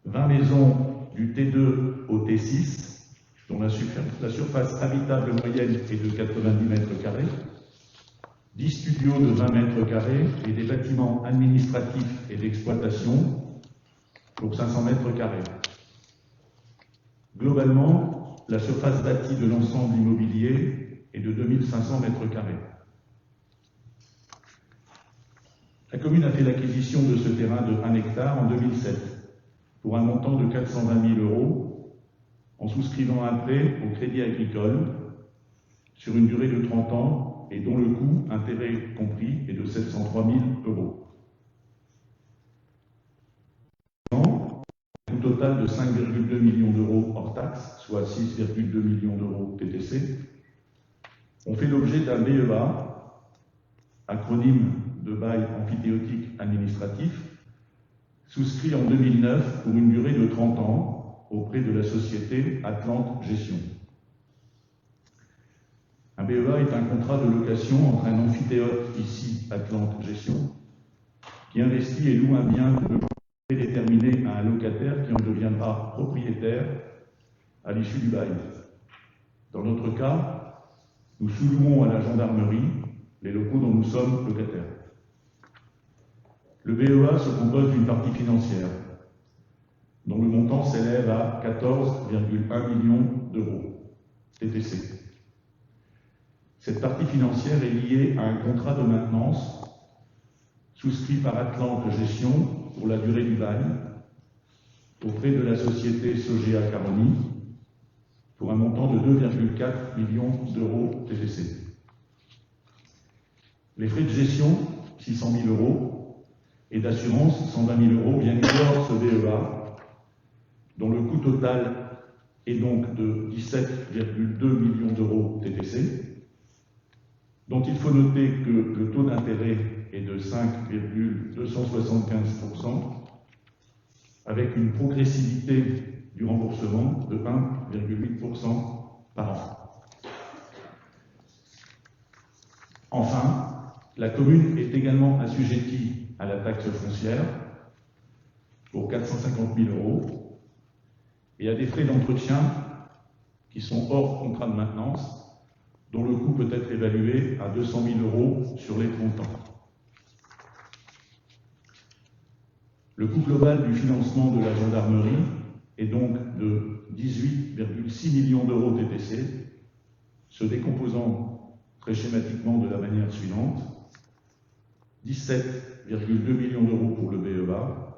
20 maisons du T2 au T6, dont la surface habitable moyenne est de 90 mètres carrés, 10 studios de 20 mètres carrés et des bâtiments administratifs et d'exploitation pour 500 mètres carrés. Globalement, la surface bâtie de l'ensemble immobilier est de 2500 mètres carrés. La commune a fait l'acquisition de ce terrain de 1 hectare en 2007 pour un montant de 420 000 € en souscrivant un prêt au Crédit Agricole sur une durée de 30 ans et dont le coût, intérêt compris, est de 703 000 €. Un coût total de 5,2 millions d'euros hors taxes, soit 6,2 millions d'euros TTC, ont fait l'objet d'un BEA, acronyme de bail emphytéotique administratif, souscrit en 2009 pour une durée de 30 ans auprès de la société Atlante Gestion. Un BEA est un contrat de location entre un amphithéâtre, ici Atlante Gestion, qui investit et loue un bien de prédéterminé à un locataire qui en deviendra propriétaire à l'issue du bail. Dans notre cas, nous sous-louons à la gendarmerie les locaux dont nous sommes locataires. Le BEA se compose d'une partie financière, dont le montant s'élève à 14,1 millions d'euros TTC. Cette partie financière est liée à un contrat de maintenance souscrit par Atlante Gestion pour la durée du bail auprès de la société Sogea Caroni pour un montant de 2,4 millions d'euros TTC. Les frais de gestion, 600 000 €, et d'assurance, 120 000 €, viennent clore ce BEA, dont le coût total est donc de 17,2 millions d'euros TTC, dont il faut noter que le taux d'intérêt est de 5,275%, avec une progressivité du remboursement de 1,8% par an. Enfin, la commune est également assujettie à la taxe foncière pour 450 000 € et à des frais d'entretien qui sont hors contrat de maintenance, dont le coût peut être évalué à 200 000 € sur les 30 ans. Le coût global du financement de la gendarmerie est donc de 18,6 millions d'euros TTC, se décomposant très schématiquement de la manière suivante: 17,2 millions d'euros pour le BEA,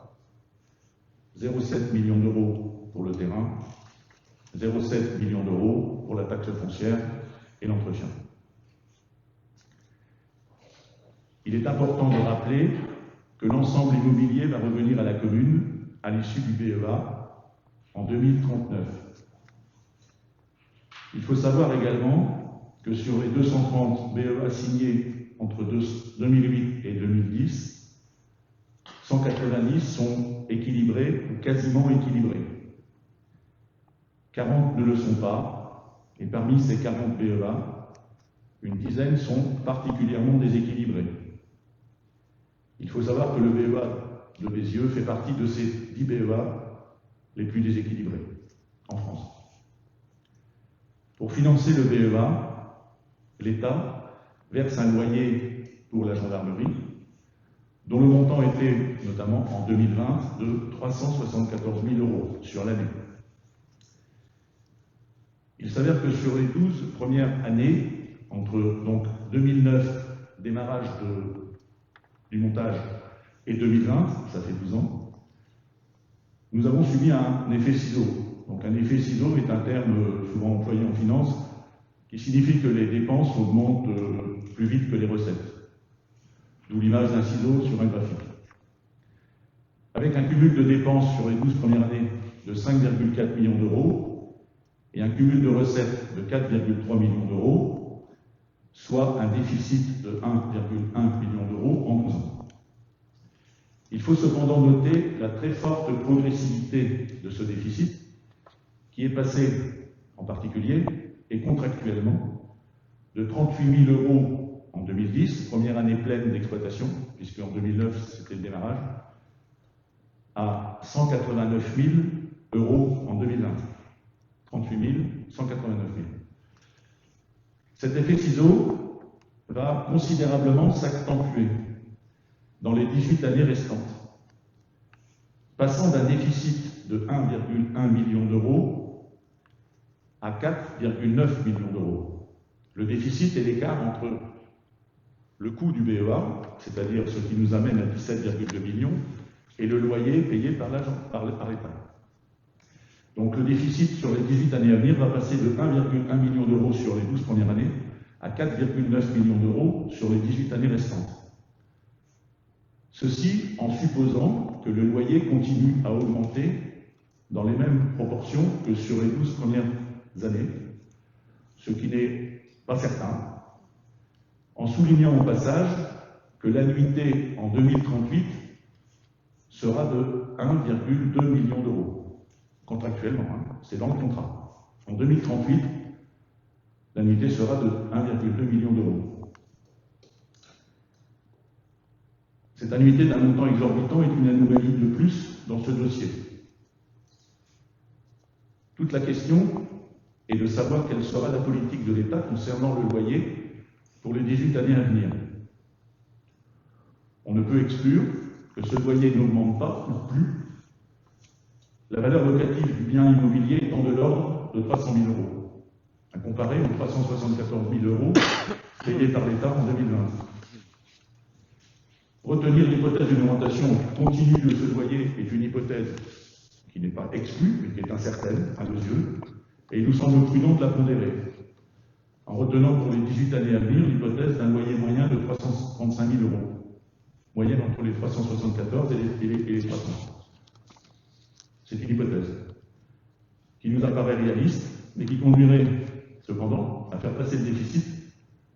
0,7 millions d'euros pour le terrain, 0,7 millions d'euros pour la taxe foncière et l'entretien. Il est important de rappeler que l'ensemble immobilier va revenir à la commune à l'issue du BEA en 2039. Il faut savoir également que sur les 230 BEA signés entre 2008 et 2010, 190 sont équilibrés ou quasiment équilibrés. 40 ne le sont pas, et parmi ces 40 BEA, une dizaine sont particulièrement déséquilibrés. Il faut savoir que le BEA de Bézieux fait partie de ces 10 BEA les plus déséquilibrés en France. Pour financer le BEA, l'État verse un loyer pour la gendarmerie, dont le montant était, notamment en 2020, de 374 000 € sur l'année. Il s'avère que sur les 12 premières années, entre donc 2009, démarrage du montage, et 2020, ça fait 12 ans, nous avons subi un effet ciseau. Donc un effet ciseau est un terme souvent employé en finance qui signifie que les dépenses augmentent plus vite que les recettes. D'où l'image d'un ciseau sur un graphique. Avec un cumul de dépenses sur les 12 premières années de 5,4 millions d'euros et un cumul de recettes de 4,3 millions d'euros, soit un déficit de 1,1 million d'euros en 12 ans. Il faut cependant noter la très forte progressivité de ce déficit, qui est passé, en particulier et contractuellement, de 38 000 € en 2010, première année pleine d'exploitation, puisque en 2009 c'était le démarrage, à 189 000 euros en 2020. 38 000, 189 000. Cet effet ciseau va considérablement s'accentuer dans les 18 années restantes, passant d'un déficit de 1,1 million d'euros à 4,9 millions d'euros. Le déficit est l'écart entre le coût du BEA, c'est-à-dire ce qui nous amène à 17,2 millions, et le loyer payé par l'État. Donc le déficit sur les 18 années à venir va passer de 1,1 million d'euros sur les 12 premières années à 4,9 millions d'euros sur les 18 années restantes. Ceci en supposant que le loyer continue à augmenter dans les mêmes proportions que sur les 12 premières années, ce qui n'est pas certain, en soulignant au passage que l'annuité en 2038 sera de 1,2 million d'euros, contractuellement, c'est dans le contrat. En 2038, l'annuité sera de 1,2 million d'euros. Cette annuité d'un montant exorbitant est une anomalie de plus dans ce dossier. Toute la question est de savoir quelle sera la politique de l'État concernant le loyer pour les 18 années à venir. On ne peut exclure que ce loyer n'augmente pas ou plus, la valeur locative du bien immobilier étant de l'ordre de 300 000 euros, à comparer aux 374 000 euros payés par l'État en 2020. Retenir l'hypothèse d'une augmentation continue de ce loyer est une hypothèse qui n'est pas exclue, mais qui est incertaine à nos yeux, et il nous semble prudent de la pondérer, en retenant pour les 18 années à venir l'hypothèse d'un loyer moyen de 335 000 euros, moyenne entre les 374 et les 300. C'est une hypothèse qui nous apparaît réaliste, mais qui conduirait cependant à faire passer le déficit,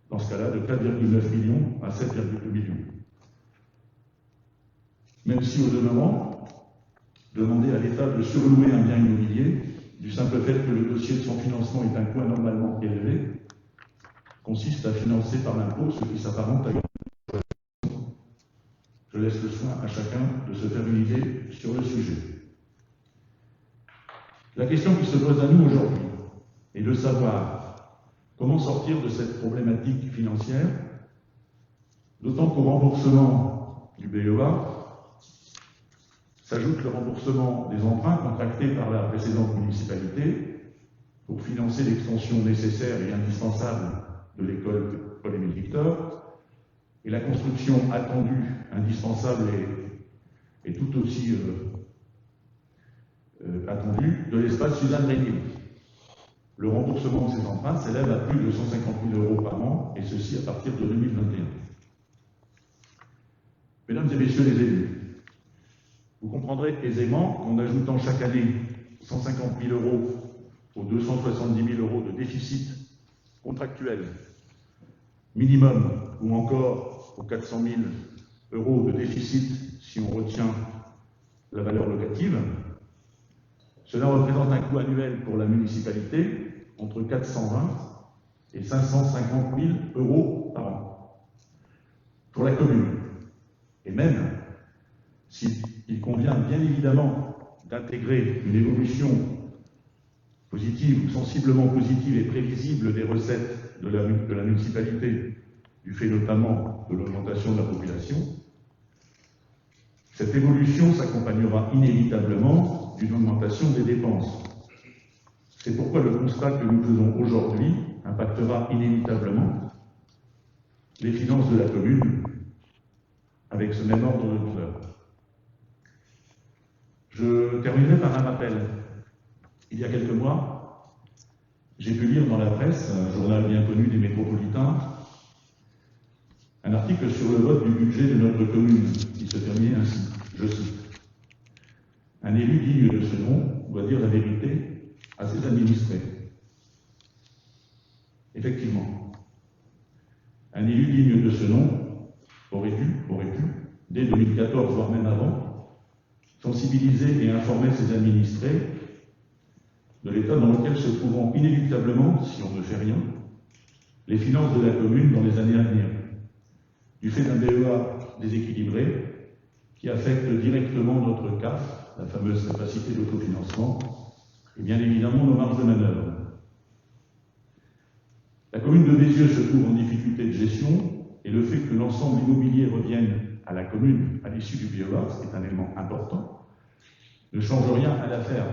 dans ce cas-là, de 4,9 millions à 7,2 millions. Même si, au demeurant, demander à l'État de surlouer un bien immobilier, du simple fait que le dossier de son financement est un coût anormalement élevé, consiste à financer par l'impôt ce qui s'apparente à une... Je laisse le soin à chacun de se faire une idée sur le sujet. La question qui se pose à nous aujourd'hui est de savoir comment sortir de cette problématique financière, d'autant qu'au remboursement du BEA s'ajoute le remboursement des emprunts contractés par la précédente municipalité pour financer l'extension nécessaire et indispensable de l'école Paul-Émile Victor et la construction attendue, indispensable et tout aussi attendue de l'espace Suzanne Régnier. Le remboursement de ces emprunts s'élève à plus de 150 000 euros par an, et ceci à partir de 2021. Mesdames et messieurs les élus, vous comprendrez aisément qu'en ajoutant chaque année 150 000 euros aux 270 000 euros de déficit contractuel minimum, ou encore aux 400 000 euros de déficit si on retient la valeur locative, cela représente un coût annuel pour la municipalité entre 420 et 550 000 euros par an. Pour la commune, et même s'il convient bien évidemment d'intégrer une évolution positive ou sensiblement positive et prévisible des recettes de la municipalité, du fait notamment de l'augmentation de la population, cette évolution s'accompagnera inévitablement d'une augmentation des dépenses. C'est pourquoi le constat que nous faisons aujourd'hui impactera inévitablement les finances de la commune avec ce même ordre de grandeur. Je terminerai par un rappel. Il y a quelques mois, j'ai pu lire dans la presse, un journal bien connu des métropolitains, un article sur le vote du budget de notre commune, qui se terminait ainsi, je cite. Un élu digne de ce nom doit dire la vérité à ses administrés. Effectivement, un élu digne de ce nom aurait pu, dès 2014, voire même avant, sensibiliser et informer ses administrés de l'état dans lequel se trouveront inéluctablement, si on ne fait rien, les finances de la commune dans les années à venir, du fait d'un BEA déséquilibré, qui qui affectent directement notre CAF, la fameuse capacité d'autofinancement, et bien évidemment nos marges de manœuvre. La commune de Bézieux se trouve en difficulté de gestion et le fait que l'ensemble immobilier revienne à la commune à l'issue du BOA, ce qui est un élément important, ne change rien à l'affaire,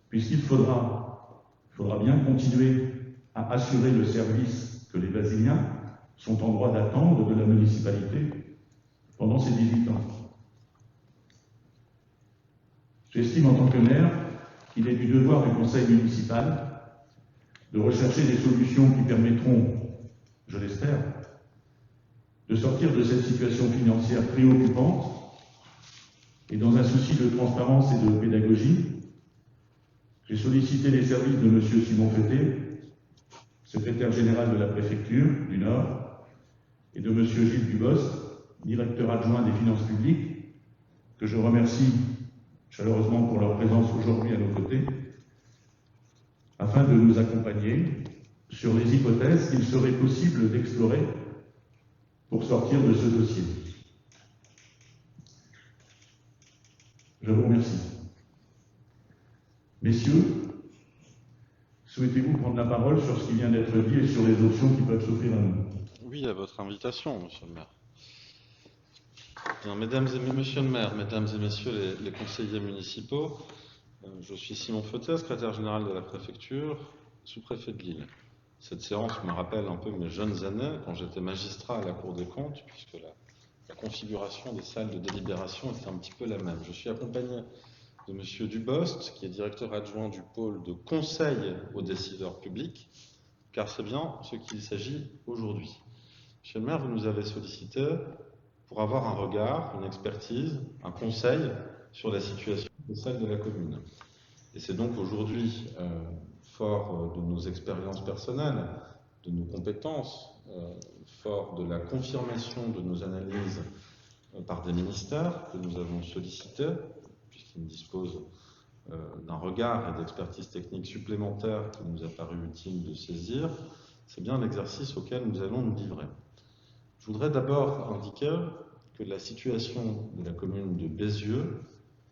puisqu'il faudra bien continuer à assurer le service que les Basiliens sont en droit d'attendre de la municipalité pendant ces 18 ans. J'estime en tant que maire qu'il est du devoir du conseil municipal de rechercher des solutions qui permettront, je l'espère, de sortir de cette situation financière préoccupante et dans un souci de transparence et de pédagogie, j'ai sollicité les services de M. Simon Fété, secrétaire général de la préfecture du Nord, et de M. Gilles Dubost, directeur adjoint des finances publiques, que je remercie chaleureusement pour leur présence aujourd'hui à nos côtés, afin de nous accompagner sur les hypothèses qu'il serait possible d'explorer pour sortir de ce dossier. Je vous remercie. Messieurs, souhaitez-vous prendre la parole sur ce qui vient d'être dit et sur les options qui peuvent s'offrir à nous? Oui, à votre invitation, monsieur le maire. Bien, monsieur le maire, mesdames et messieurs les conseillers municipaux, je suis Simon Fété, secrétaire général de la préfecture, sous-préfet de Lille. Cette séance me rappelle un peu mes jeunes années, quand j'étais magistrat à la Cour des comptes, puisque la configuration des salles de délibération était un petit peu la même. Je suis accompagné de monsieur Dubost, qui est directeur adjoint du pôle de conseil aux décideurs publics, car c'est bien ce qu'il s'agit aujourd'hui. Monsieur le maire, vous nous avez sollicité pour avoir un regard, une expertise, un conseil sur la situation des salles de la commune. Et c'est donc aujourd'hui, fort de nos expériences personnelles, de nos compétences, fort de la confirmation de nos analyses par des ministères que nous avons sollicités, puisqu'ils disposent d'un regard et d'expertise technique supplémentaire qui nous a paru utile de saisir, c'est bien l'exercice auquel nous allons nous livrer. Je voudrais d'abord indiquer que la situation de la commune de Bézieux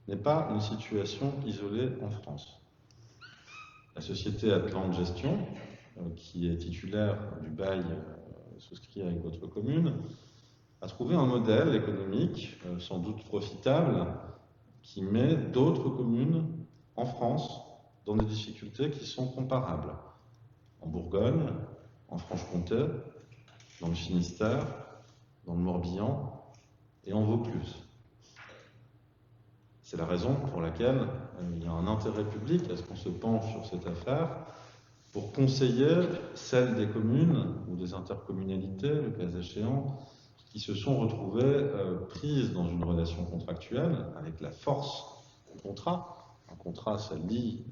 n'est pas une situation isolée en France. La société Atlante Gestion, qui est titulaire du bail souscrit avec votre commune, a trouvé un modèle économique sans doute profitable qui met d'autres communes en France dans des difficultés qui sont comparables. En Bourgogne, en Franche-Comté, dans le Finistère, dans le Morbihan et en Vaucluse. C'est la raison pour laquelle il y a un intérêt public à ce qu'on se penche sur cette affaire pour conseiller celles des communes ou des intercommunalités, le cas échéant, qui se sont retrouvées prises dans une relation contractuelle avec la force du contrat. Un contrat, ça lie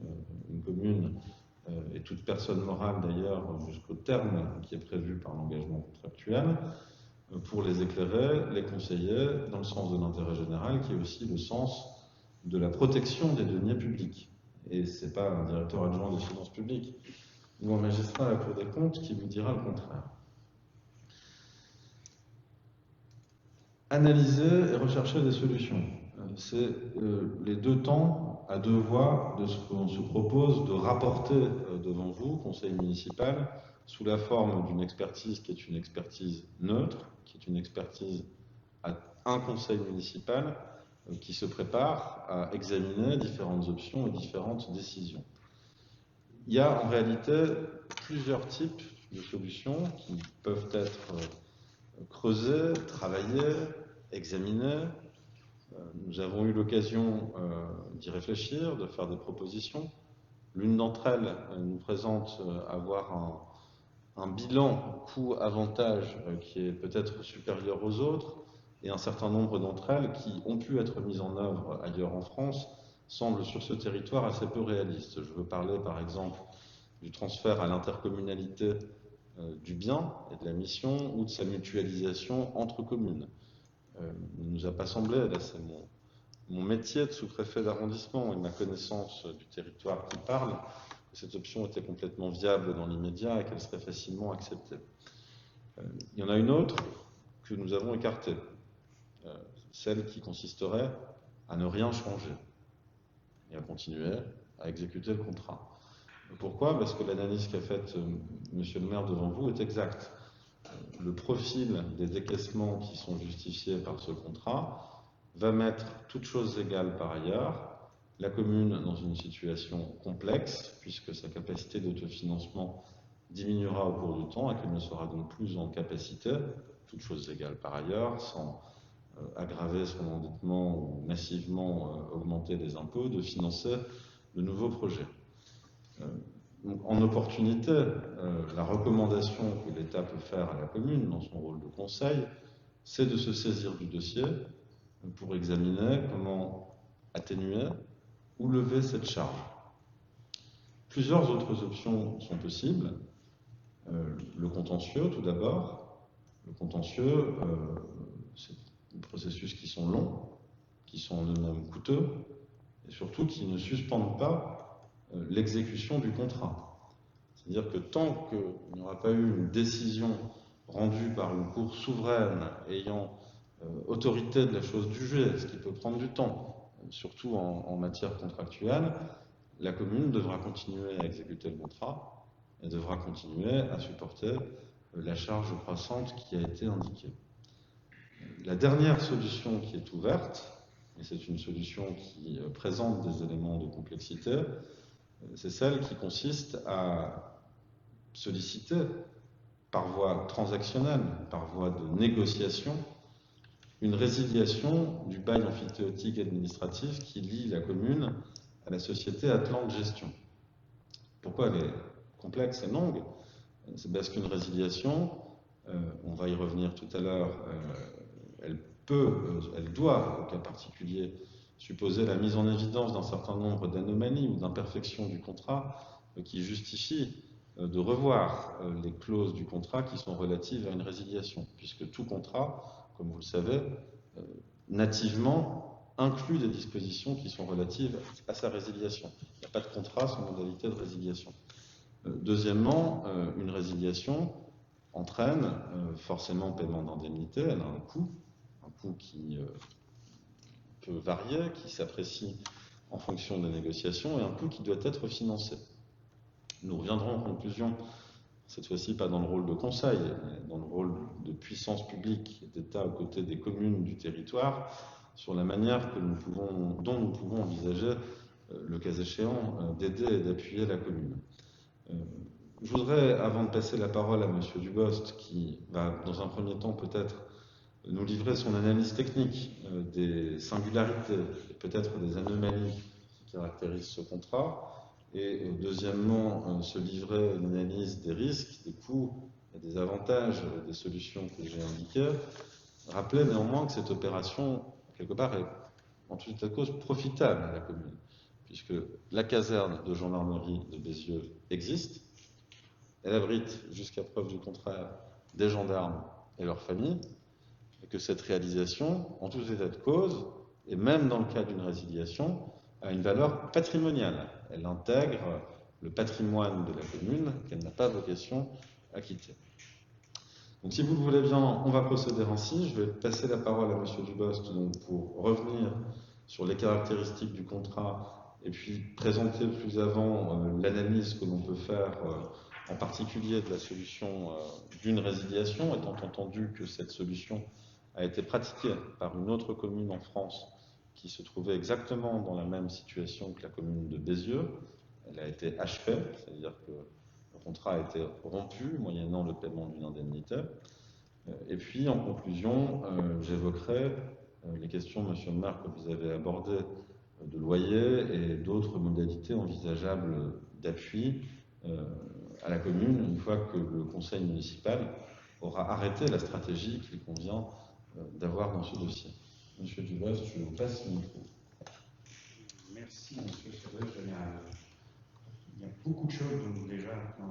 une commune et toute personne morale d'ailleurs jusqu'au terme qui est prévu par l'engagement contractuel, pour les éclairer, les conseiller dans le sens de l'intérêt général, qui est aussi le sens de la protection des deniers publics. Et ce n'est pas un directeur adjoint des finances publiques ou un magistrat à la Cour des comptes qui vous dira le contraire. Analyser et rechercher des solutions. C'est les deux temps à deux voies de ce qu'on se propose de rapporter devant vous, conseil municipal, sous la forme d'une expertise qui est une expertise neutre, qui est une expertise à un conseil municipal qui se prépare à examiner différentes options et différentes décisions. Il y a en réalité plusieurs types de solutions qui peuvent être creusées, travaillées, examinées. Nous avons eu l'occasion d'y réfléchir, de faire des propositions. L'une d'entre elles nous présente avoir un bilan coût-avantage qui est peut-être supérieur aux autres, et un certain nombre d'entre elles qui ont pu être mises en œuvre ailleurs en France semblent sur ce territoire assez peu réalistes. Je veux parler par exemple du transfert à l'intercommunalité du bien et de la mission ou de sa mutualisation entre communes. Il ne nous a pas semblé, là c'est mon métier de sous-préfet d'arrondissement et ma connaissance du territoire qui parle, que cette option était complètement viable dans l'immédiat et qu'elle serait facilement acceptée. Il y en a une autre que nous avons écartée. celle qui consisterait à ne rien changer et à continuer à exécuter le contrat. Pourquoi? Parce que l'analyse qu'a faite Monsieur le maire devant vous est exacte. Le profil des décaissements qui sont justifiés par ce contrat va mettre toutes choses égales par ailleurs la commune dans une situation complexe, puisque sa capacité d'autofinancement diminuera au cours du temps et qu'elle ne sera donc plus en capacité, toutes choses égales par ailleurs, sans aggraver son endettement ou massivement augmenter les impôts, de financer de nouveaux projets. Donc, en opportunité, la recommandation que l'État peut faire à la commune dans son rôle de conseil, c'est de se saisir du dossier pour examiner comment atténuer ou lever cette charge. Plusieurs autres options sont possibles. Le contentieux, tout d'abord. Le contentieux, c'est des processus qui sont longs, qui sont en eux-mêmes coûteux, et surtout qui ne suspendent pas l'exécution du contrat. C'est-à-dire que tant qu'il n'y aura pas eu une décision rendue par une cour souveraine ayant autorité de la chose jugée, ce qui peut prendre du temps, surtout en matière contractuelle, la commune devra continuer à exécuter le contrat et devra continuer à supporter la charge croissante qui a été indiquée. La dernière solution qui est ouverte, et c'est une solution qui présente des éléments de complexité, c'est celle qui consiste à solliciter par voie transactionnelle, par voie de négociation, une résiliation du bail emphytéotique administratif qui lie la commune à la société Atlante Gestion. Pourquoi elle est complexe et longue? C'est parce qu'une résiliation, on va y revenir tout à l'heure, elle doit, au cas particulier, supposer la mise en évidence d'un certain nombre d'anomalies ou d'imperfections du contrat qui justifient de revoir les clauses du contrat qui sont relatives à une résiliation, puisque tout contrat, comme vous le savez, nativement inclut des dispositions qui sont relatives à sa résiliation. Il n'y a pas de contrat sans modalité de résiliation. Deuxièmement, une résiliation entraîne forcément paiement d'indemnité, elle a un coût qui peut varier, qui s'apprécie en fonction des négociations, et un coût qui doit être financé. Nous reviendrons en conclusion, cette fois-ci pas dans le rôle de conseil, mais dans le rôle de puissance publique d'État aux côtés des communes du territoire, sur la manière dont nous pouvons envisager, le cas échéant, d'aider et d'appuyer la commune. Je voudrais, avant de passer la parole à Monsieur Dubost, qui va dans un premier temps peut-être nous livrer son analyse technique des singularités et peut-être des anomalies qui caractérisent ce contrat, et deuxièmement se livrer une analyse des risques, des coûts et des avantages des solutions que j'ai indiquées, rappeler néanmoins que cette opération, quelque part, est en tout état de cause profitable à la commune, puisque la caserne de gendarmerie de Bézieux existe, elle abrite, jusqu'à preuve du contraire, des gendarmes et leurs familles, et que cette réalisation, en tout état de cause, et même dans le cas d'une résiliation, a une valeur patrimoniale. Elle intègre le patrimoine de la commune qu'elle n'a pas vocation à quitter. Donc si vous le voulez bien, on va procéder ainsi. Je vais passer la parole à Monsieur Dubost donc, pour revenir sur les caractéristiques du contrat et puis présenter plus avant l'analyse que l'on peut faire en particulier de la solution d'une résiliation, étant entendu que cette solution a été pratiquée par une autre commune en France qui se trouvait exactement dans la même situation que la commune de Bézieux. Elle a été achevée, c'est-à-dire que le contrat a été rompu moyennant le paiement d'une indemnité. Et puis, en conclusion, j'évoquerai les questions, Monsieur le maire, que vous avez abordées de loyer et d'autres modalités envisageables d'appui à la commune une fois que le conseil municipal aura arrêté la stratégie qu'il convient d'avoir dans ce dossier. Monsieur Dubost, je vous passe le micro. Merci, Monsieur Servet. Il y a beaucoup de choses déjà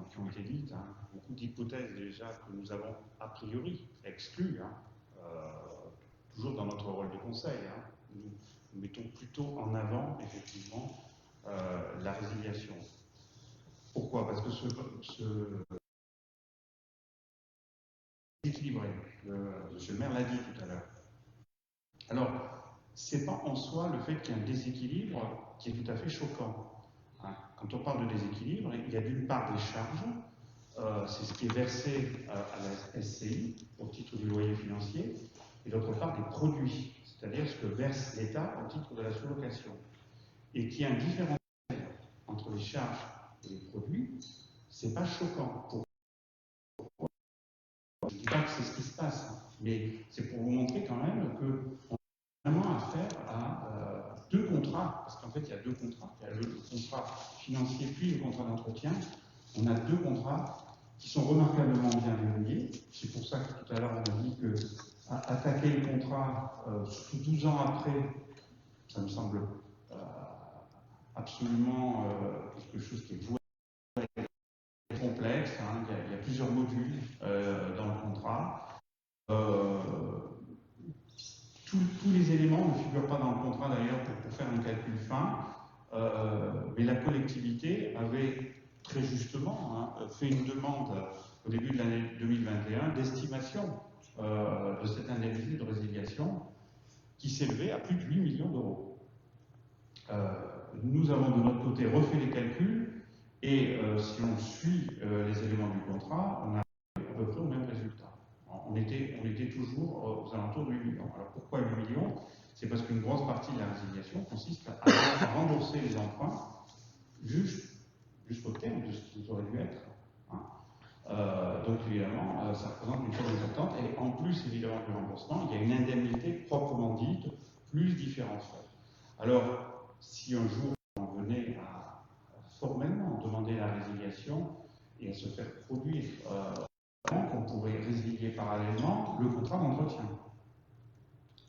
qui ont été dites, hein, beaucoup d'hypothèses déjà que nous avons a priori exclues, hein, toujours dans notre rôle de conseil. Hein. Nous mettons plutôt en avant, effectivement, la résiliation. Pourquoi? Parce que ce équilibré, Monsieur le maire l'a dit tout à l'heure, Alors, c'est pas en soi le fait qu'il y ait un déséquilibre qui est tout à fait choquant. Hein. Quand on parle de déséquilibre, il y a d'une part des charges, c'est ce qui est versé à la SCI au titre du loyer financier, et d'autre part des produits, c'est-à-dire ce que verse l'État au titre de la sous-location. Et qu'il y a un différentiel entre les charges et les produits, c'est pas choquant. Je ne dis pas que c'est ce qui se passe, hein, mais c'est pour vous montrer quand même qu'on a vraiment affaire à deux contrats, parce qu'en fait il y a deux contrats, il y a le contrat financier puis le contrat d'entretien. On a deux contrats qui sont remarquablement bien verrouillés. C'est pour ça que tout à l'heure on a dit que attaquer le contrat surtout 12 ans après, ça me semble absolument quelque chose qui est voué complexe. Hein. Il y a plusieurs modules dans le contrat. Tous les éléments ne figurent pas dans le contrat d'ailleurs pour faire un calcul fin, mais la collectivité avait très justement fait une demande au début de l'année 2021 d'estimation de cette indemnité de résiliation qui s'élevait à plus de 8 millions d'euros. Nous avons de notre côté refait les calculs et si on suit les éléments du contrat, on a à peu près au même résultat. On était toujours aux alentours de 8 millions. Alors pourquoi 8 millions? C'est parce qu'une grosse partie de la résiliation consiste à rembourser les emprunts jusqu'au terme de ce qu'ils auraient dû être. Hein. Donc évidemment, ça représente une chose importante. Et en plus, évidemment, du remboursement, il y a une indemnité proprement dite, plus différents frais. Alors, si un jour on venait à formellement demander la résiliation et à se faire produire qu'on pourrait résilier parallèlement le contrat d'entretien.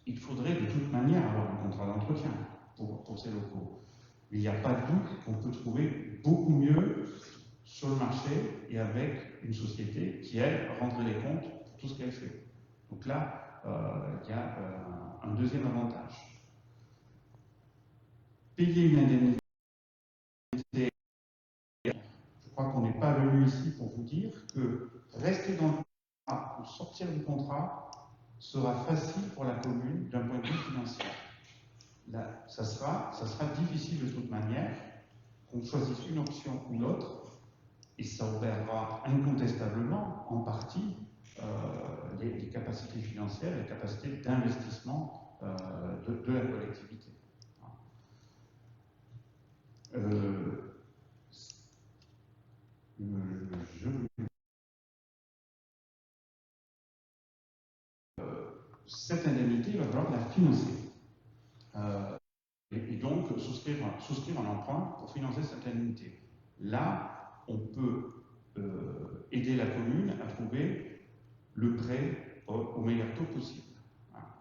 Il faudrait de toute manière avoir un contrat d'entretien pour ces locaux. Il n'y a pas de doute qu'on peut trouver beaucoup mieux sur le marché et avec une société qui, elle, rendrait les comptes pour tout ce qu'elle fait. Donc là, il y a un deuxième avantage. Payer une indemnité, je crois qu'on n'est pas venu ici pour vous dire que rester dans le contrat ou sortir du contrat sera facile pour la commune d'un point de vue financier. Là, ça sera difficile de toute manière, qu'on choisisse une option ou l'autre, et ça opérera incontestablement en partie les capacités financières, les capacités d'investissement de la collectivité. Cette indemnité, il va falloir la financer. Et donc souscrire un emprunt pour financer cette indemnité. Là, on peut aider la commune à trouver le prêt au meilleur taux possible.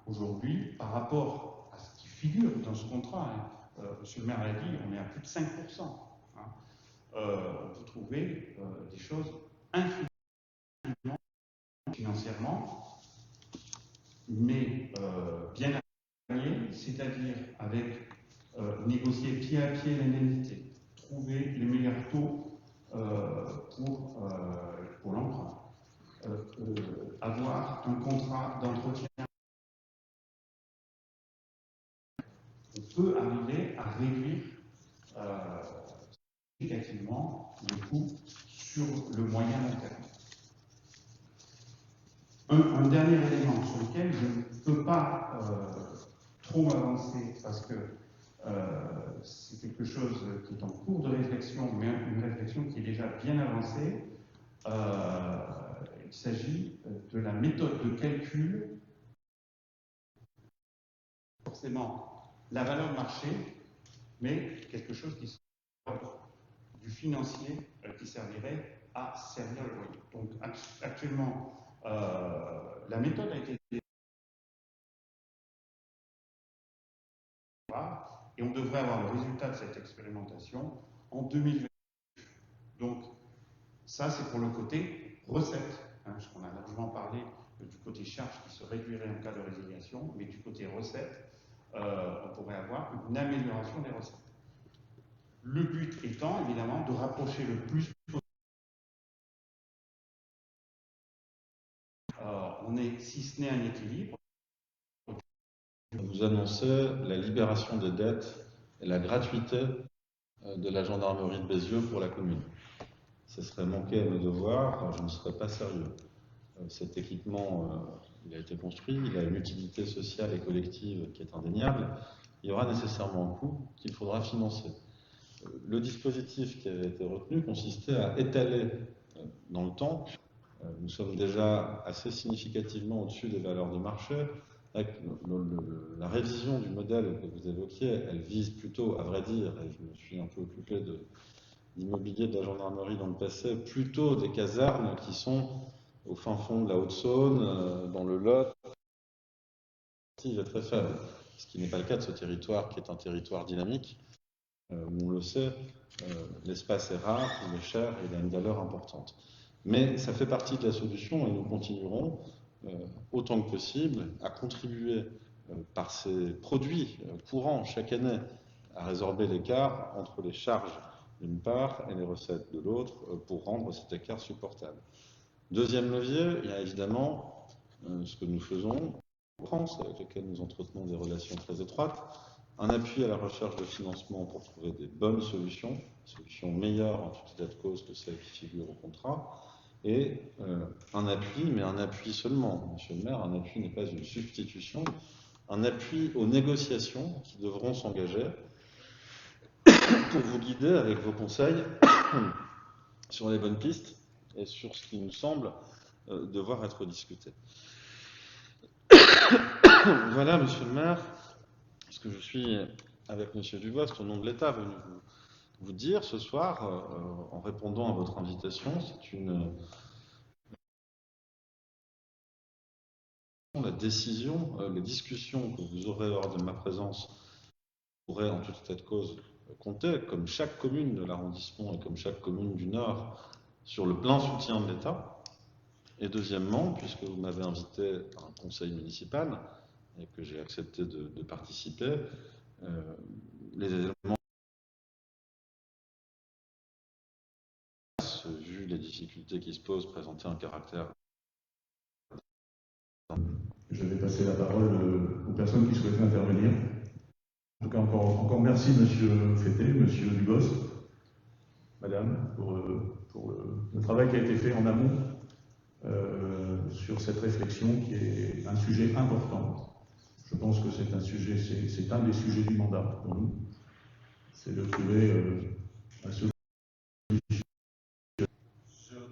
Aujourd'hui, par rapport à ce qui figure dans ce contrat, M. le maire l'a dit, on est à plus de 5%. On peut trouver des choses infiniment financièrement, mais bien accompagnées, c'est-à-dire avec négocier pied à pied l'indemnité, trouver les meilleurs taux pour l'emprunt, avoir un contrat d'entretien. On peut arriver à réduire significativement les coûts sur le moyen long terme. Un dernier élément sur lequel je ne peux pas trop m'avancer parce que c'est quelque chose qui est en cours de réflexion, mais une réflexion qui est déjà bien avancée. Il s'agit de la méthode de calcul, forcément la valeur marché, mais quelque chose qui sort du financier qui servirait à servir le loyer. Donc actuellement, la méthode a été et on devrait avoir le résultat de cette expérimentation en 2020. Donc, ça, c'est pour le côté recette, hein, parce qu'on a largement parlé du côté charge qui se réduirait en cas de résiliation, mais du côté recette, on pourrait avoir une amélioration des recettes. Le but étant, évidemment, de rapprocher le plus possible. On est, si ce n'est un équilibre, vous annonçait la libération des dettes et la gratuité de la gendarmerie de Bézieux pour la commune. Ce serait manquer à mes devoirs, je ne serais pas sérieux. Cet équipement, il a été construit, il a une utilité sociale et collective qui est indéniable. Il y aura nécessairement un coût qu'il faudra financer. Le dispositif qui avait été retenu consistait à étaler dans le temps. Nous sommes déjà assez significativement au-dessus des valeurs de marché. Avec la révision du modèle que vous évoquiez, elle vise plutôt, à vrai dire, et je me suis un peu occupé d'immobilier de la gendarmerie dans le passé, plutôt des casernes qui sont au fin fond de la Haute-Saône, dans le Lot, est très faible, ce qui n'est pas le cas de ce territoire qui est un territoire dynamique, où on le sait, l'espace est rare, il est cher et il a une valeur importante. Mais ça fait partie de la solution et nous continuerons autant que possible à contribuer par ces produits courants chaque année à résorber l'écart entre les charges d'une part et les recettes de l'autre pour rendre cet écart supportable. Deuxième levier, il y a évidemment ce que nous faisons en France, avec lequel nous entretenons des relations très étroites, un appui à la recherche de financement pour trouver des bonnes solutions, solutions meilleures en tout état de cause que celles qui figurent au contrat, et un appui, mais un appui seulement, Monsieur le maire, un appui n'est pas une substitution, un appui aux négociations qui devront s'engager pour vous guider avec vos conseils sur les bonnes pistes et sur ce qui nous semble devoir être discuté. Voilà, Monsieur le maire, ce que je suis, avec Monsieur Dubost, au nom de l'État, venu vous dire ce soir, en répondant à votre invitation. C'est la décision, les discussions que vous aurez lors de ma présence pourraient en tout état de cause compter, comme chaque commune de l'arrondissement et comme chaque commune du Nord, sur le plein soutien de l'État. Et deuxièmement, puisque vous m'avez invité à un conseil municipal et que j'ai accepté de participer, les éléments, vu les difficultés qui se posent, présentaient un caractère. Je vais passer la parole aux personnes qui souhaitaient intervenir. En tout cas, encore merci Monsieur Fété, Monsieur Dubost, Madame, pour le travail qui a été fait en amont sur cette réflexion qui est un sujet important. Je pense que c'est un des sujets du mandat pour nous. C'est de trouver un solution.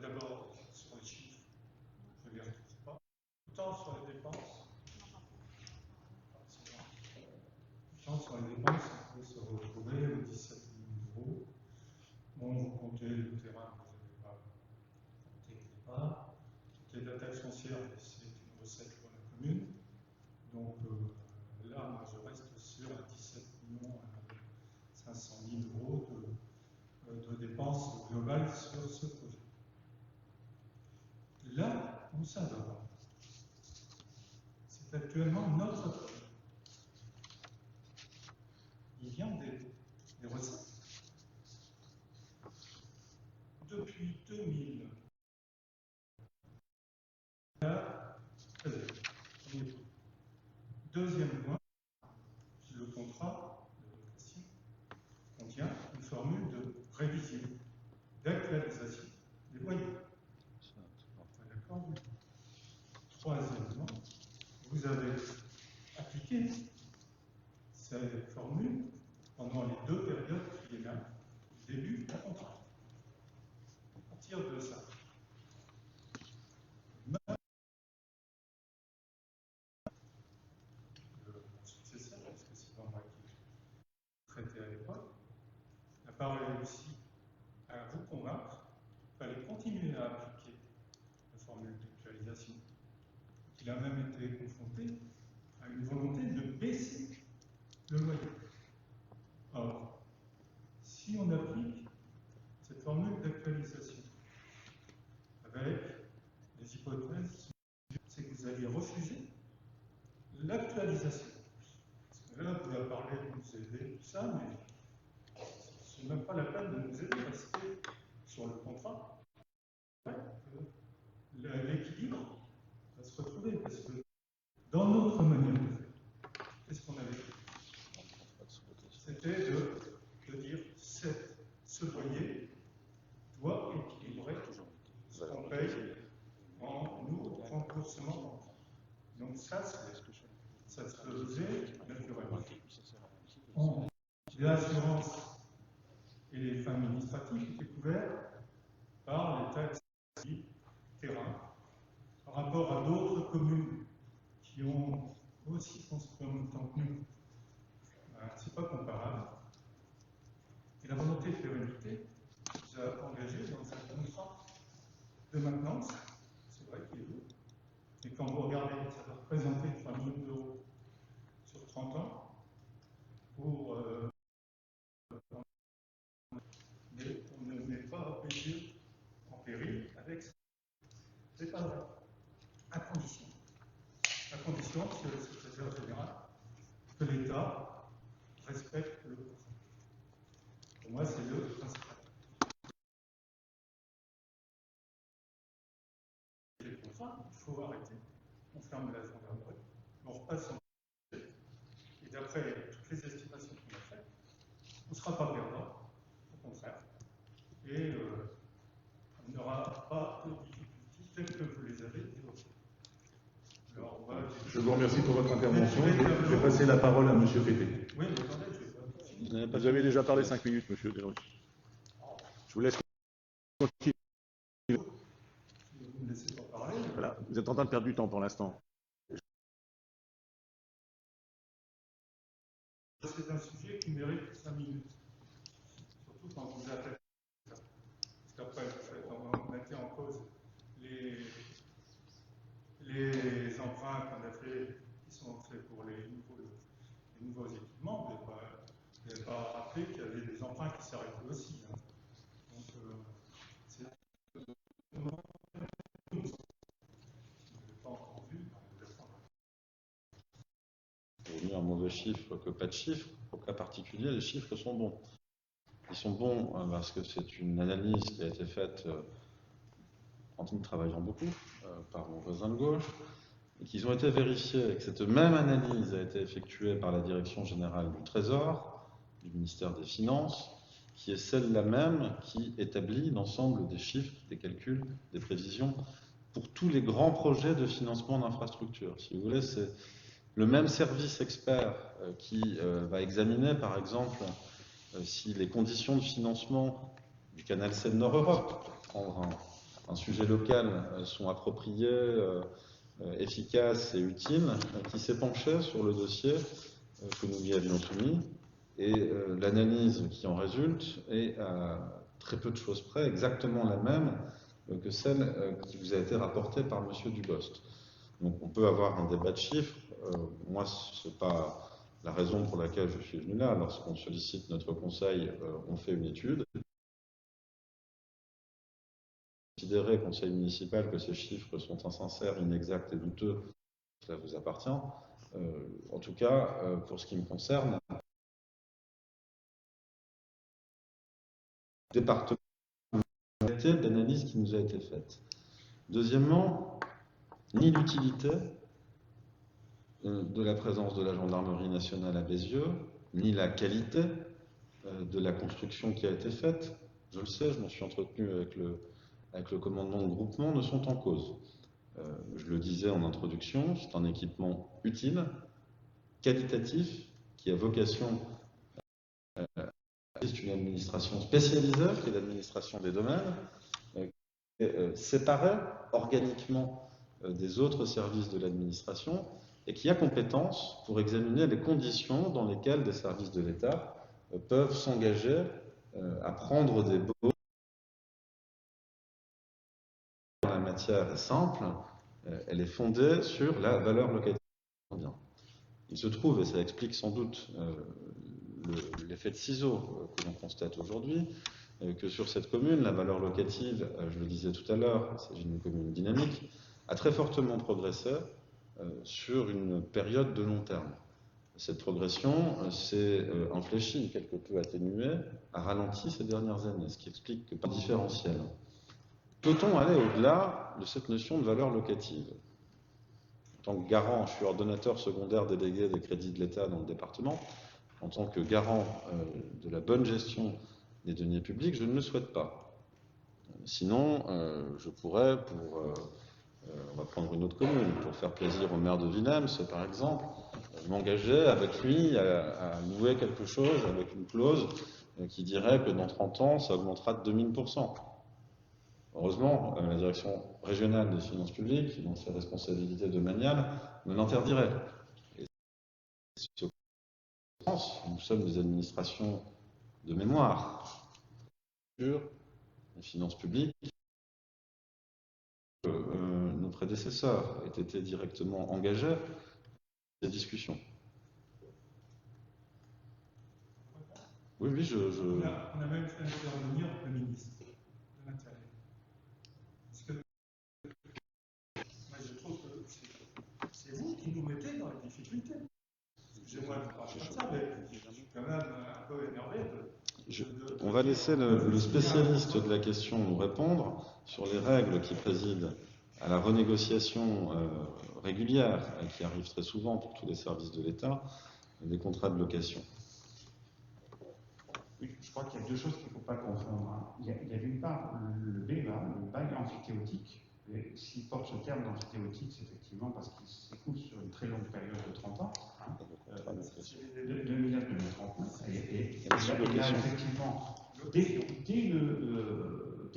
D'abord, sur les chiffres, je ne les retrouve pas. Tant sur les dépenses, on peut se retrouver aux 17 000 euros. Bon, vous comptez le terrain, vous n'avez pas compté au départ. Comptez la taxe foncière, c'est une recette pour la commune. Donc là, moi, je reste sur 17 500 000 euros de dépenses globales sur ce projet. Là où ça va, c'est actuellement notre projet. Il vient des recettes. Depuis 2000, là, deuxième point, le contrat de location contient une formule de révision, d'actualisation des loyers. D'accord. Troisièmement, vous avez appliqué cette formule pendant les deux périodes qui est là, du début du contrat. À partir de ça, le successeur, parce que c'est pas moi qui traité à l'époque, la parole est aussi à vous convaincre qu'il fallait continuer à appliquer la formule d'actualisation. Il a même été confronté à une volonté de baisser le loyer. Or, si on applique cette formule d'actualisation avec les hypothèses, c'est que vous allez refuser l'actualisation. Parce que là, vous avez parlé de nous aider, tout ça, mais c'est même pas la peine de nous aider parce que sur le contrat, l'équilibre va se retrouver. Parce que dans notre manière de faire, Donc ça se faisait naturellement. L'assurance et les fins administratives étaient couverts par les taxes terrain par rapport à d'autres communes qui ont aussi construit en même temps que nous. C'est pas comparable. Et la volonté de pérennité nous a engagés dans un contrat de maintenance. C'est vrai qu'il est lourd. Et quand vous regardez, ça va représenter 3 millions d'euros sur 30 ans pour. Mais on ne met pas payer en péril avec ça. C'est pas vrai. À condition, monsieur le secrétaire général, que l'État respecte le contrat. Pour moi, c'est le principal. Les contrats, il faut arrêter. On ferme la gendarmerie, on repasse en et d'après toutes les estimations qu'on a faites, on ne sera pas perdant, au contraire. Et on n'aura pas de difficultés telles que vous les avez évoquées. Alors, je vous remercie pour votre intervention. Je vais passer la parole à M. Fété. Oui, mais attendez, je vais pas. Vous avez déjà parlé 5 minutes, monsieur Delroy. Je vous laisse continuer. Vous ne me laissez pas parler. Voilà, vous êtes en train de perdre du temps pour l'instant. C'est un sujet qui mérite 5 minutes. Surtout quand vous attaquez ça. Parce qu'après, vous mettez en cause les emprunts qu'on a fait, qui sont faits pour les nouveaux équipements. Vous n'avez pas rappelé qu'il y avait des emprunts qui s'arrêtaient aussi. Hein. Donc, c'est pas entendu. Il vaut mieux un mauvais chiffre que pas de chiffre. Au cas particulier, les chiffres sont bons. Ils sont bons parce que c'est une analyse qui a été faite en travaillant beaucoup par mon voisin de gauche, et qu'ils ont été vérifiés, et que cette même analyse a été effectuée par la Direction générale du Trésor, du ministère des Finances, qui est celle-là même qui établit l'ensemble des chiffres, des calculs, des prévisions pour tous les grands projets de financement d'infrastructures. Si vous voulez, c'est le même service expert qui va examiner, par exemple, si les conditions de financement du canal Seine-Nord-Europe, pour prendre un sujet local, sont appropriées, efficaces et utiles, qui s'est penché sur le dossier que nous lui avions soumis. Et l'analyse qui en résulte est à très peu de choses près exactement la même que celle qui vous a été rapportée par M. Dubost. Donc on peut avoir un débat de chiffres. Moi, ce n'est pas la raison pour laquelle je suis venu là. Lorsqu'on sollicite notre conseil, on fait une étude. Considérer, conseil municipal, que ces chiffres sont insincères, inexacts et douteux, cela vous appartient. En tout cas, pour ce qui me concerne, le département d'analyse qui nous a été faite. Deuxièmement, ni l'utilité de la présence de la gendarmerie nationale à Bézieux, ni la qualité de la construction qui a été faite, je le sais, je m'en suis entretenu avec le commandement de groupement, ne sont en cause. Je le disais en introduction, c'est un équipement utile, qualitatif, qui a vocation c'est une administration spécialisée, qui est l'administration des domaines, séparée organiquement des autres services de l'administration, et qui a compétence pour examiner les conditions dans lesquelles des services de l'État peuvent s'engager à prendre des baux. La matière est simple, elle est fondée sur la valeur locative. Il se trouve, et ça explique sans doute l'effet de ciseau que l'on constate aujourd'hui, que sur cette commune, la valeur locative, je le disais tout à l'heure, il s'agit d'une commune dynamique, a très fortement progressé sur une période de long terme. Cette progression s'est infléchie, quelque peu atténuée, a ralenti ces dernières années, ce qui explique que par différentiel. Peut-on aller au-delà de cette notion de valeur locative ? En tant que garant, je suis ordonnateur secondaire délégué des crédits de l'État dans le département. En tant que garant de la bonne gestion des deniers publics, je ne le souhaite pas. Sinon, je pourrais, pour On va prendre une autre commune, pour faire plaisir au maire de Willems, par exemple, m'engager avec lui à louer quelque chose avec une clause qui dirait que dans 30 ans, ça augmentera de 2000%. Heureusement, la direction régionale des finances publiques, dans ses responsabilités domaniales, me l'interdirait. Et ce France, nous sommes des administrations de mémoire sur les finances publiques. Nos prédécesseurs aient été directement engagés dans ces discussions. Oui, oui, On a même fait intervenir le ministre de l'Intérieur. Parce que moi, je trouve que c'est vous qui nous mettez dans la difficulté. Excusez-moi de parler comme ça, mais je suis quand même un peu énervé on va laisser le spécialiste de la question nous répondre sur les règles qui président à la renégociation régulière, qui arrive très souvent pour tous les services de l'État, des contrats de location. Oui, je crois qu'il y a deux choses qu'il ne faut pas confondre. Hein. Il y a d'une part le BEA, le bail amphithéotique. S'il porte ce terme d'amphithéotique, c'est effectivement parce qu'il s'écoule sur une très longue période de 30 ans, hein, de 2000 à 2039. Et là, effectivement, dès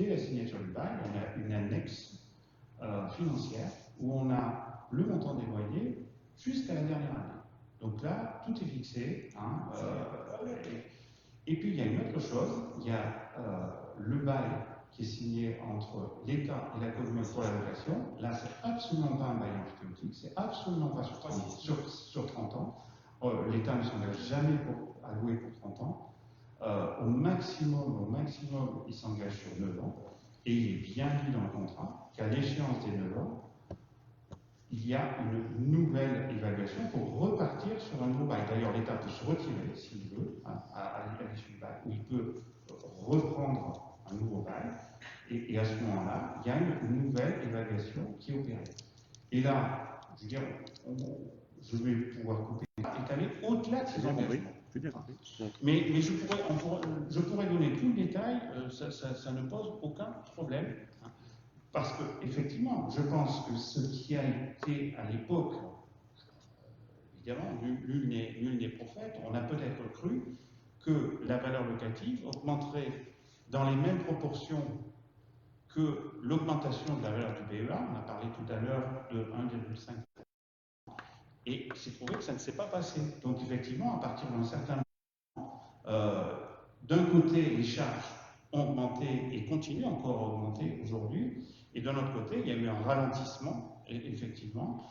la signature du bail, on a une annexe financière où on a le montant des loyers jusqu'à la dernière année. Donc là, tout est fixé. Hein, et puis il y a une autre chose, il y a le bail qui est signé entre l'État et la commune pour la location. Là, c'est absolument pas un bail amphithéotique, c'est absolument pas sur 30 ans. L'État ne s'engage jamais à louer pour 30 ans. Au maximum, il s'engage sur 9 ans. Et il est bien dit dans le contrat qu'à l'échéance des 9 ans, il y a une nouvelle évaluation pour repartir sur un nouveau bail. D'ailleurs, l'État peut se retirer, s'il veut, à l'issue du bail, ou il peut reprendre un nouveau bail, et à ce moment-là, il y a une nouvelle évaluation qui est opérée. Et là, je veux dire, je vais pouvoir couper et aller au-delà de ces engagements. Mais je pourrais donner tout le détail, ça ne pose aucun problème. Parce que, effectivement, je pense que ce qui a été à l'époque, évidemment, nul n'est prophète, on a peut-être cru que la valeur locative augmenterait dans les mêmes proportions que l'augmentation de la valeur du BEA. On a parlé tout à l'heure de 1,5%. Et c'est trouvé que ça ne s'est pas passé. Donc, effectivement, à partir d'un certain moment, d'un côté, les charges ont augmenté et continuent encore à augmenter aujourd'hui. Et d'un autre côté, il y a eu un ralentissement, effectivement,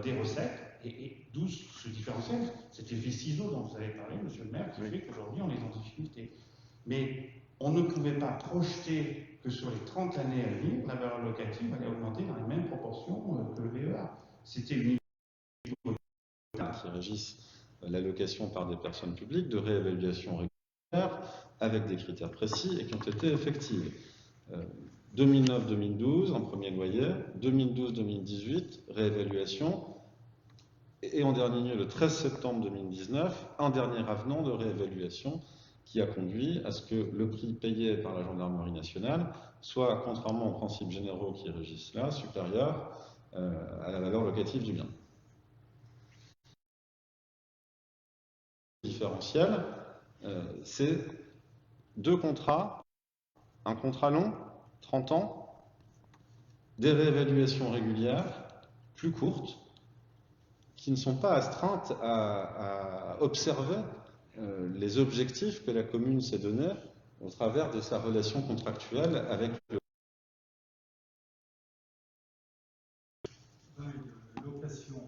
des recettes, et d'où ce différentiel, cet effet ciseau dont vous avez parlé, monsieur le maire, qui fait qu'aujourd'hui, on est en difficulté. Mais on ne pouvait pas projeter que sur les 30 années à venir, la valeur locative allait augmenter dans les mêmes proportions que le BEA. C'était une qui régissent l'allocation par des personnes publiques, de réévaluation régulière, avec des critères précis et qui ont été effectives. 2009-2012, en premier loyer, 2012-2018, réévaluation, et en dernier lieu, le 13 septembre 2019, un dernier avenant de réévaluation qui a conduit à ce que le prix payé par la gendarmerie nationale soit, contrairement aux principes généraux qui régissent là, supérieur à la valeur locative du bien. Différentiel, c'est deux contrats, un contrat long, 30 ans, des réévaluations régulières, plus courtes, qui ne sont pas astreintes à observer les objectifs que la commune s'est donnés au travers de sa relation contractuelle avec le location.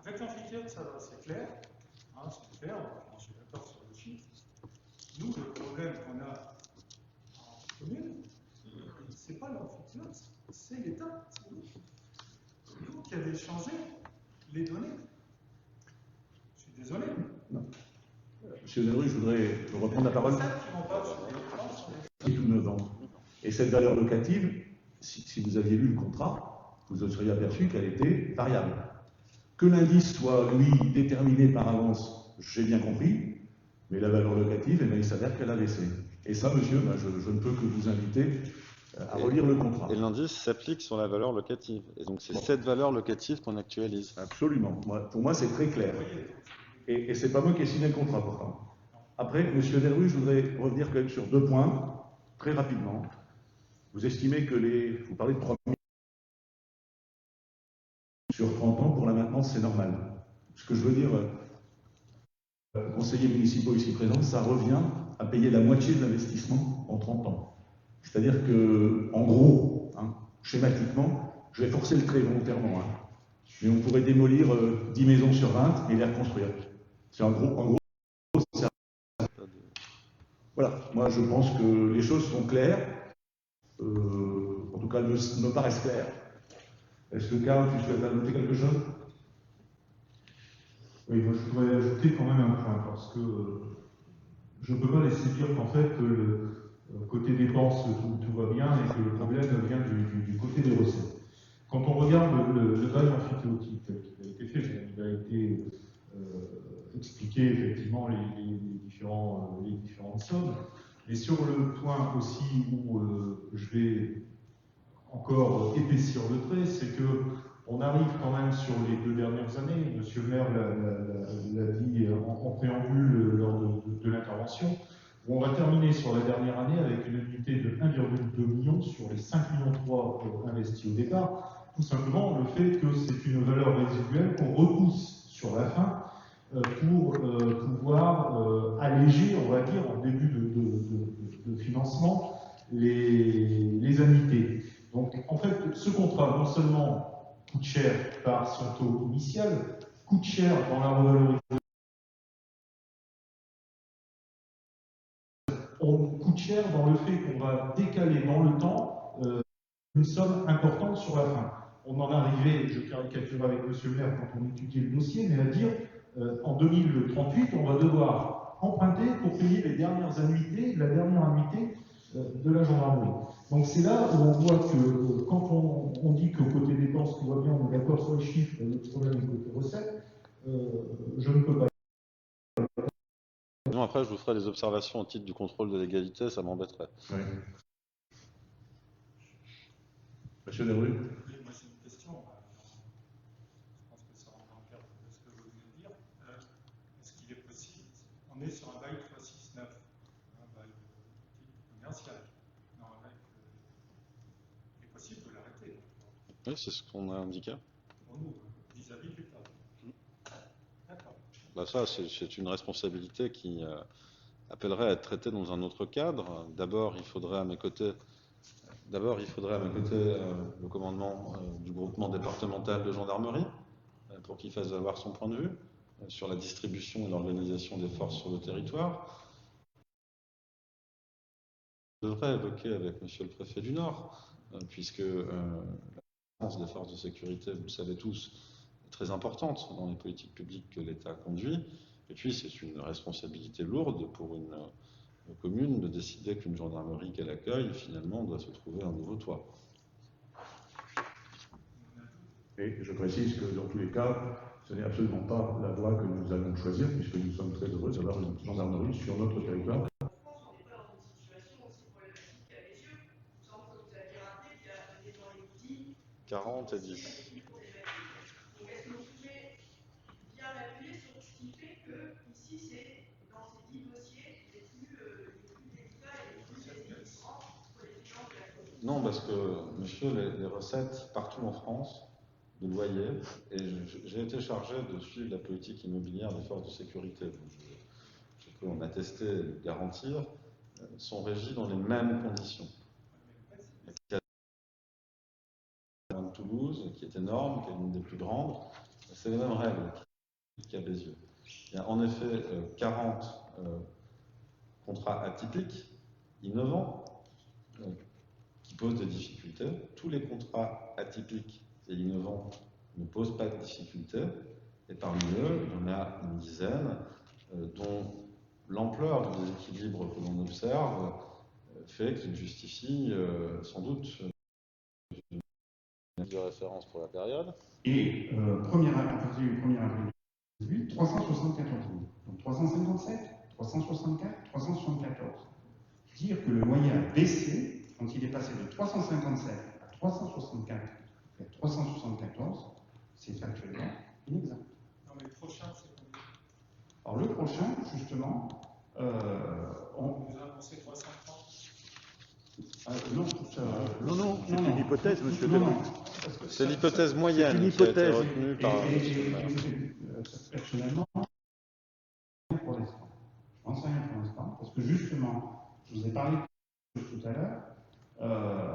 Avec l'amphithéâtre, ça va, c'est clair. Hein, c'est clair, je suis d'accord sur le chiffre. Nous, le problème qu'on a en commune, c'est pas l'amphithéâtre, c'est l'État. C'est nous qui avons changé les données. Je suis désolé. Non. Monsieur Delru, je voudrais reprendre la parole. Tout 9 ans. Et cette valeur locative, si vous aviez lu le contrat, vous seriez aperçu qu'elle était variable. Que l'indice soit, lui, déterminé par avance, j'ai bien compris, mais la valeur locative, eh bien, il s'avère qu'elle a baissé. Et ça, monsieur, ben, je ne peux que vous inviter à relire le contrat. Et l'indice s'applique sur la valeur locative. Et donc, c'est cette valeur locative qu'on actualise. Absolument. Pour moi, c'est très clair. Et c'est pas moi qui ai signé le contrat, pourtant. Après, Monsieur Delru, je voudrais revenir quand même sur 2 points, très rapidement. Vous estimez que vous parlez de 3 000 sur 30 ans pour la maintenance, c'est normal. Ce que je veux dire, conseillers municipaux ici présents, ça revient à payer la moitié de l'investissement en 30 ans. C'est-à-dire que, en gros, schématiquement, je vais forcer le trait volontairement, mais on pourrait démolir 10 maisons sur 20 et les reconstruire. C'est en gros, c'est... Voilà, moi je pense que les choses sont claires, en tout cas me paraissent claires. Est-ce que Karl, tu souhaites ajouter quelque chose? Oui, moi je voudrais ajouter quand même un point, parce que je ne peux pas laisser dire qu'en fait, côté dépenses, tout va bien et que le problème vient du côté des recettes. Quand on regarde le bail amphithéotique tel qu'il a été fait, il a été expliqué effectivement les différentes sommes, mais sur le point aussi où je vais encore épaissir le trait, c'est que on arrive quand même sur les 2 dernières années, Monsieur le maire l'a dit en préambule lors de l'intervention, où on va terminer sur la dernière année avec une unité de 1,2 million sur les 5,3 millions investis au départ. Tout simplement le fait que c'est une valeur résiduelle qu'on repousse sur la fin pour pouvoir alléger, on va dire, en début de financement, les annuités. Donc, en fait, ce contrat, non seulement coûte cher par son taux initial, coûte cher dans la revalorisation, on coûte cher dans le fait qu'on va décaler dans le temps une somme importante sur la fin. On en arrivait, je caricature avec M. le maire quand on étudiait le dossier, mais à dire en 2038, on va devoir emprunter pour payer les dernières annuités, la dernière annuité de la gendarmerie. Donc c'est là où on voit que quand on dit qu'au côté dépenses tout va bien, on est d'accord sur les chiffres, le problème est côté recettes, je ne peux pas. Non, après, je vous ferai des observations au titre du contrôle de légalité, ça m'embêterait. Oui. Monsieur Delru. Oui, moi j'ai une question. Je pense que ça rentre dans le cadre de ce que vous venez de dire. Est-ce qu'il est possible, on est sur un bail 369, un bail commercial, non, un bail il est possible de l'arrêter. Oui, c'est ce qu'on a indiqué. Pour nous, vis-à-vis du État. D'accord. Bah ça, c'est une responsabilité qui appellerait à être traitée dans un autre cadre. D'abord, il faudrait à mes côtés le commandement du groupement départemental de gendarmerie pour qu'il fasse valoir son point de vue sur la distribution et l'organisation des forces sur le territoire. Je devrais évoquer avec Monsieur le préfet du Nord, puisque la présence des forces de sécurité, vous le savez tous, est très importante dans les politiques publiques que l'État conduit. Et puis, c'est une responsabilité lourde pour une commune de décider qu'une gendarmerie qu'elle accueille, finalement, doit se trouver un nouveau toit. Et je précise que dans tous les cas, ce n'est absolument pas la voie que nous allons choisir, puisque nous sommes très heureux d'avoir une gendarmerie sur notre territoire. 40 et 10. Donc, est-ce que vous pouvez bien appuyer sur ce qui fait que, ici, c'est dans ces 10 dossiers les plus délicats et les plus équilibrants pour les finances de la commune? Non, parce que, monsieur, les recettes partout en France de loyer, et j'ai été chargé de suivre la politique immobilière des forces de sécurité, donc je peux en attester et le garantir, sont régies dans les mêmes conditions. De Toulouse, qui est énorme, qui est l'une des plus grandes, c'est les mêmes règles qu'à Bézieux. Il y a en effet 40 contrats atypiques, innovants, qui posent des difficultés. Tous les contrats atypiques et innovants ne posent pas de difficultés, et parmi eux, il y en a une dizaine dont l'ampleur du déséquilibre que l'on observe fait qu'il justifie sans doute de référence pour la période. Et à partir du 1er avril 2018, 374 000. Donc 357, 364, 374. Dire que le loyer a baissé quand il est passé de 357 à 374, c'est factuellement inexact. Non, mais le prochain, c'est combien? Alors le prochain, justement, On nous a annoncé 330. non, Non, c'est une hypothèse, monsieur non, Delon. non, parce que C'est ça- l'hypothèse c'est moyenne une qui a été hypothèse. retenue par Et- monsieur le et- maire. personnellement, pour l'instant. Je n'en sais rien pour l'instant, parce que justement, je vous ai parlé tout à l'heure,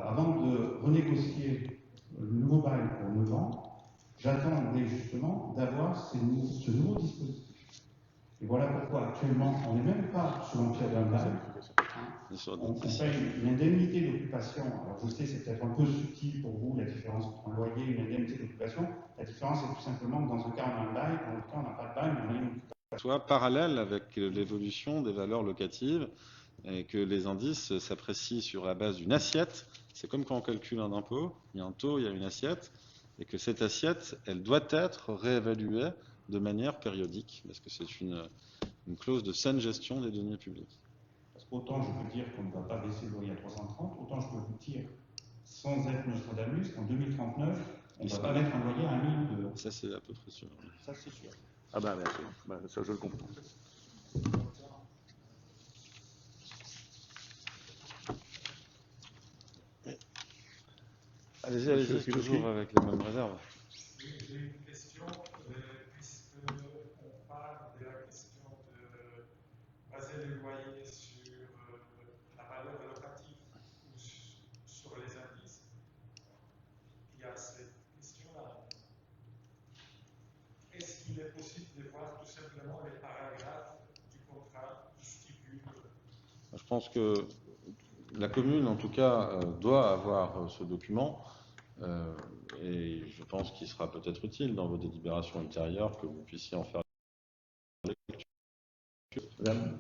avant de renégocier le nouveau bail pour 9 ans, j'attendais justement d'avoir ce nouveau dispositif. Et voilà pourquoi actuellement, on n'est même pas sur l'empire d'un bail. On paye une indemnité d'occupation. Alors je sais, c'est peut-être un peu subtil pour vous, la différence entre un loyer et une indemnité d'occupation. La différence est tout simplement que dans un cas, on a un bail, dans l'autre cas, on n'a pas de bail, mais on a une occupation. Soit parallèle avec l'évolution des valeurs locatives et que les indices s'apprécient sur la base d'une assiette. C'est comme quand on calcule un impôt, il y a un taux, il y a une assiette, et que cette assiette, elle doit être réévaluée de manière périodique, parce que c'est une clause de saine gestion des deniers publics. Parce qu'autant je peux dire qu'on ne va pas baisser le loyer à 330, autant je peux vous dire, sans être Nostradamus, qu'en 2039, on ne va pas mettre un loyer à 1 million d'euros. Ça, c'est à peu près sûr. Ça, c'est sûr. Ah ben merci, ben, ça je le comprends. Allez-y, Monsieur allez-y, Filoski. toujours avec les mêmes réserves. Oui, j'ai une question, puisqu'on parle de la question de baser le loyer sur la valeur locative ou sur les indices. Il y a cette question-là. Est-ce qu'il est possible de voir tout simplement les paragraphes du contrat qui stipulent Je pense que la commune, en tout cas, doit avoir ce document. Et je pense qu'il sera peut-être utile dans vos délibérations ultérieures que vous puissiez en faire. Madame,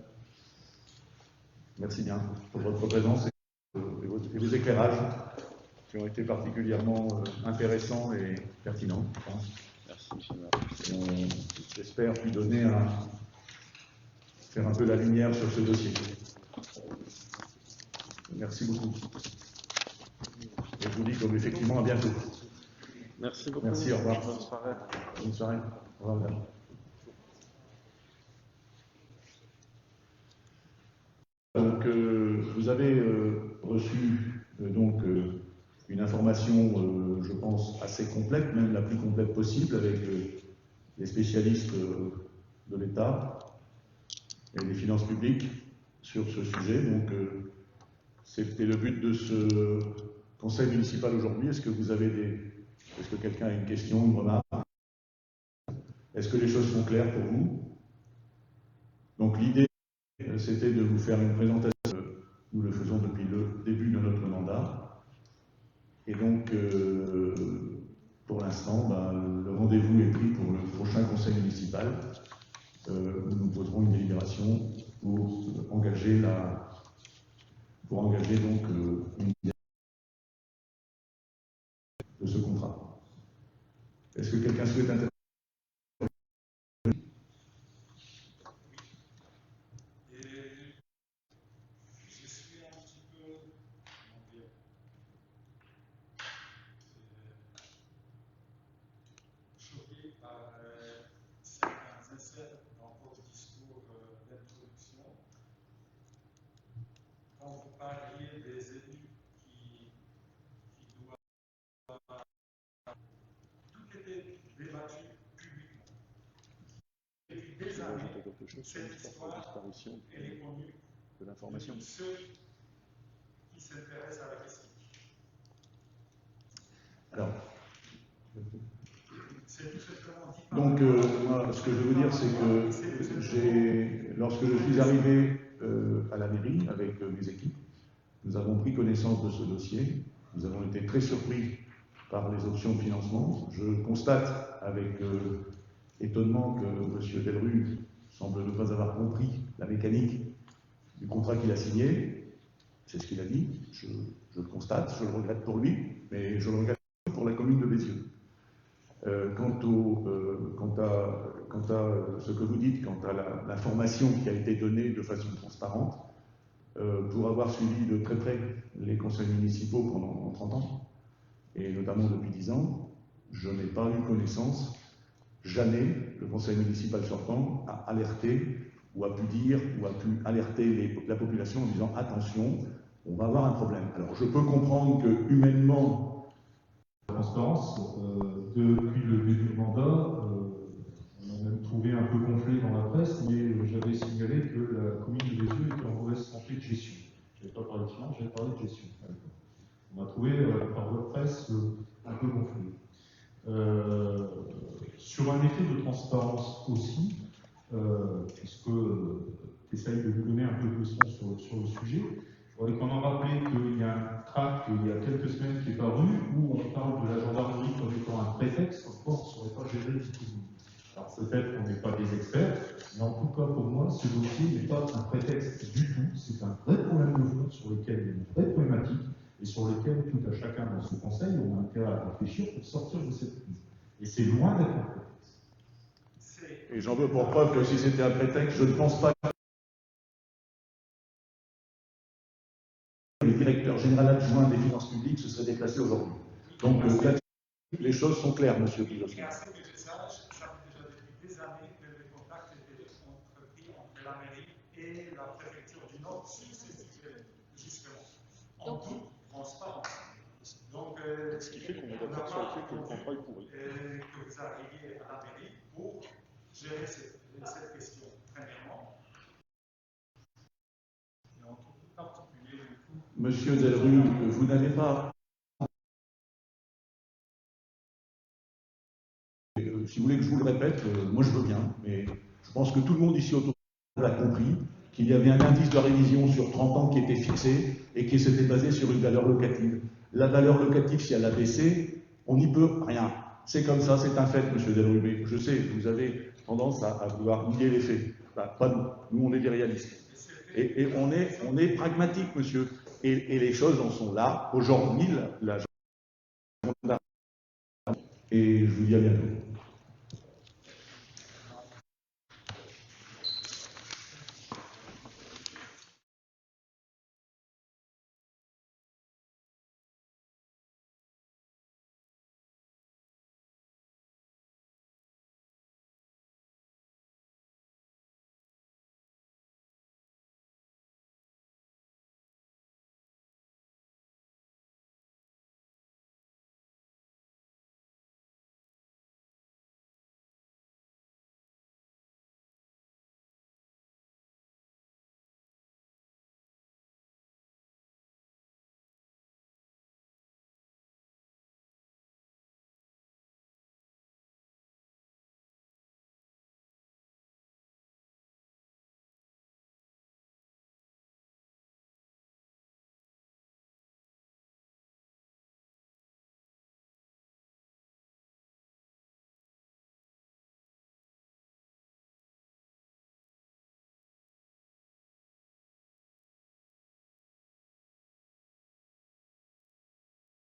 merci bien pour votre présence et vos éclairages qui ont été particulièrement intéressants et pertinents, je pense. Merci, monsieur le maire. J'espère puis faire un peu la lumière sur ce dossier. Merci beaucoup. Et je vous dis comme effectivement à bientôt. Merci beaucoup. Merci, au revoir. Bonne soirée. Bonne soirée. Au revoir, madame. Donc, vous avez reçu une information, je pense, assez complète, même la plus complète possible, avec les spécialistes de l'État et des finances publiques sur ce sujet. Donc, c'était le but de ce conseil municipal aujourd'hui. Est-ce que quelqu'un a une question, une remarque? Est-ce que les choses sont claires pour vous? Donc, l'idée, c'était de vous faire une présentation. Nous le faisons depuis le début de notre mandat. Et donc, pour l'instant, le rendez-vous est pris pour le prochain conseil municipal, où nous poserons une délibération pour engager donc une de ce contrat. Est-ce que quelqu'un souhaite intervenir? Je suis un petit peu, comment dire, choqué par certains essais dans votre discours d'introduction. Quand vous parliez des élus qui doivent. Tout était débattu publiquement. Depuis des années, cette histoire, elle est connue de l'information. de ceux qui s'intéressent à la question. Alors, C'est tout simplement dit par donc, moi, ce que je veux vous dire, c'est que lorsque je suis arrivé à la mairie avec mes équipes, nous avons pris connaissance de ce dossier. Nous avons été très surpris par les options de financement. Je constate avec étonnement que M. Delru semble ne pas avoir compris la mécanique du contrat qu'il a signé. C'est ce qu'il a dit. Je le constate, je le regrette pour lui, mais je le regrette pour la commune de Bézieux. Quant à ce que vous dites, quant à l'information qui a été donnée de façon transparente, pour avoir suivi de très près les conseils municipaux pendant 30 ans, et notamment depuis 10 ans, je n'ai pas eu connaissance, jamais le conseil municipal sortant a alerté ou a pu dire, ou a pu alerter la population en disant attention, on va avoir un problème. Alors je peux comprendre que humainement, transparence, depuis le début du mandat, on a même trouvé un peu gonflé dans la presse, mais j'avais signalé que la commune de Bézieux était en mauvaise santé de gestion. Je n'avais pas parlé de finance, j'avais parlé de gestion. On a trouvé par voie de presse un peu gonflé. Sur un effet de transparence aussi, puisque tu essayes de nous donner un peu de leçons sur le sujet, je voudrais qu'on en rappelle qu'il y a un tract il y a quelques semaines qui est paru où on parle de la gendarmerie comme étant un prétexte, pourquoi on ne saurait pas gérer les épidémies. Alors peut-être qu'on n'est pas des experts, mais en tout cas pour moi, ce dossier n'est pas un prétexte du tout, c'est un vrai problème de fond sur lequel il y a une vraie problématique et sur lequel tout à chacun dans ce conseil, on a intérêt à réfléchir pour sortir de cette crise. Et c'est loin d'être un prétexte. et j'en veux pour preuve que si c'était un prétexte, je ne pense pas que le directeur général adjoint des finances publiques se serait déplacé aujourd'hui. Donc là-dessus, les choses sont claires, monsieur Pilosky. À ce que je sache, ça fait déjà depuis des années que les contacts étaient entrepris entre la mairie et la préfecture du Nord sur ces sujets, justement. En toute transparence. Donc, Ce qui fait qu'on est d'accord sur le fait que le contrat est pourri. que vous arriviez à la mairie pour gérer cette question, premièrement. Et en tout particulier, du coup, Monsieur Delru, vous n'avez pas... Si vous voulez que je vous le répète, moi je veux bien, mais je pense que tout le monde ici autour de la table a compris qu'il y avait un indice de révision sur 30 ans qui était fixé et qui s'était basé sur une valeur locative. La valeur locative, si elle a baissé, on n'y peut rien. C'est comme ça, c'est un fait, monsieur Delrubé. Je sais, vous avez tendance à vouloir nier les faits. Enfin, pas nous. Nous, on est des réalistes. Et on est pragmatique, monsieur. Et les choses en sont là. Aujourd'hui, la et je vous dis à bientôt.